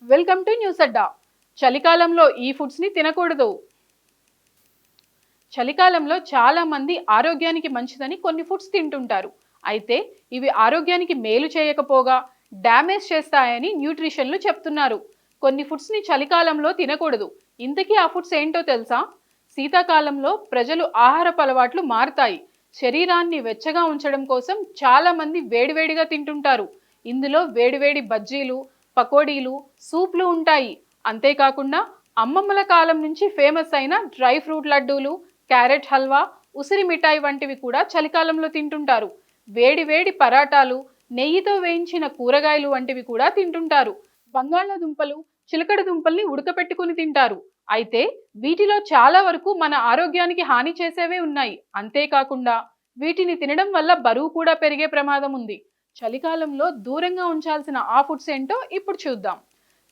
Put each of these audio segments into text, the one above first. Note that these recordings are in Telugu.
వెల్కమ్ టు న్యూస్ అడ్డా. చలికాలంలో ఈ ఫుడ్స్ని తినకూడదు. చలికాలంలో చాలా మంది ఆరోగ్యానికి మంచిదని కొన్ని ఫుడ్స్ తింటుంటారు. అయితే ఇవి ఆరోగ్యానికి మేలు చేయకపోగా డ్యామేజ్ చేస్తాయని న్యూట్రిషన్లు చెప్తున్నారు. కొన్ని ఫుడ్స్ని చలికాలంలో తినకూడదు. ఇంతకీ ఆ ఫుడ్స్ ఏంటో తెలుసా? శీతాకాలంలో ప్రజలు ఆహారపు అలవాట్లు మారుతాయి. శరీరాన్ని వెచ్చగా ఉంచడం కోసం చాలా మంది వేడివేడిగా తింటుంటారు. ఇందులో వేడివేడి బజ్జీలు, పకోడీలు, సూప్లు ఉంటాయి. అంతేకాకుండా అమ్మమ్మల కాలం నుంచి ఫేమస్ అయిన డ్రై ఫ్రూట్ లడ్డూలు, క్యారెట్ హల్వా, ఉసిరి మిఠాయి వంటివి కూడా చలికాలంలో తింటుంటారు. వేడి వేడి పరాటాలు, నెయ్యితో వేయించిన కూరగాయలు వంటివి కూడా తింటుంటారు. బంగాళాదుంపలు, చిలకడ దుంపల్ని ఉడకపెట్టుకుని తింటారు. అయితే వీటిలో చాలా వరకు మన ఆరోగ్యానికి హాని చేసేవే ఉన్నాయి. అంతేకాకుండా వీటిని తినడం వల్ల బరువు కూడా పెరిగే ప్రమాదం ఉంది. చలికాలంలో దూరంగా ఉంచాల్సిన ఆ ఫుడ్స్ ఏంటో ఇప్పుడు చూద్దాం.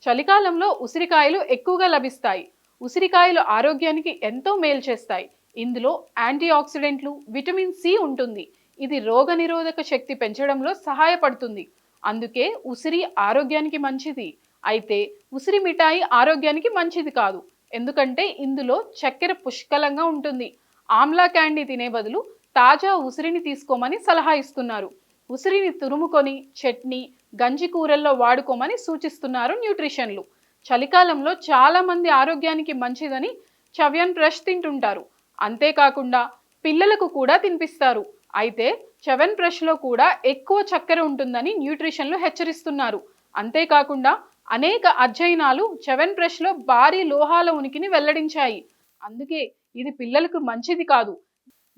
చలికాలంలో ఉసిరికాయలు ఎక్కువగా లభిస్తాయి. ఉసిరికాయలు ఆరోగ్యానికి ఎంతో మేలు చేస్తాయి. ఇందులో యాంటీ ఆక్సిడెంట్లు, విటమిన్ సి ఉంటుంది. ఇది రోగనిరోధక శక్తి పెంచడంలో సహాయపడుతుంది. అందుకే ఉసిరి ఆరోగ్యానికి మంచిది. అయితే ఉసిరి మిఠాయి ఆరోగ్యానికి మంచిది కాదు. ఎందుకంటే ఇందులో చక్కెర పుష్కలంగా ఉంటుంది. ఆమ్లా క్యాండీ తినే బదులు తాజా ఉసిరిని తీసుకోమని సలహా ఇస్తున్నారు. ఉసిరిని తురుముకొని చట్నీ, గంజి కూరల్లో వాడుకోమని సూచిస్తున్నారు న్యూట్రిషన్లు. చలికాలంలో చాలా మంది ఆరోగ్యానికి మంచిదని చవ్యన్ బ్రష్ తింటుంటారు. అంతేకాకుండా పిల్లలకు కూడా తినిపిస్తారు. అయితే చవెన్ బ్రష్లో కూడా ఎక్కువ చక్కెర ఉంటుందని న్యూట్రిషన్లు హెచ్చరిస్తున్నారు. అంతేకాకుండా అనేక అధ్యయనాలు చవెన్ బ్రష్లో భారీ లోహాల ఉనికిని వెల్లడించాయి. అందుకే ఇది పిల్లలకు మంచిది కాదు.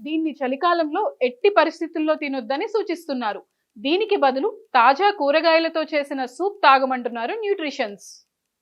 దీన్ని చలికాలంలో ఎట్టి పరిస్థితుల్లో తినొద్దని సూచిస్తున్నారు. దీనికి బదులు తాజా కూరగాయలతో చేసిన సూప్ తాగమంటున్నారు న్యూట్రిషన్స్.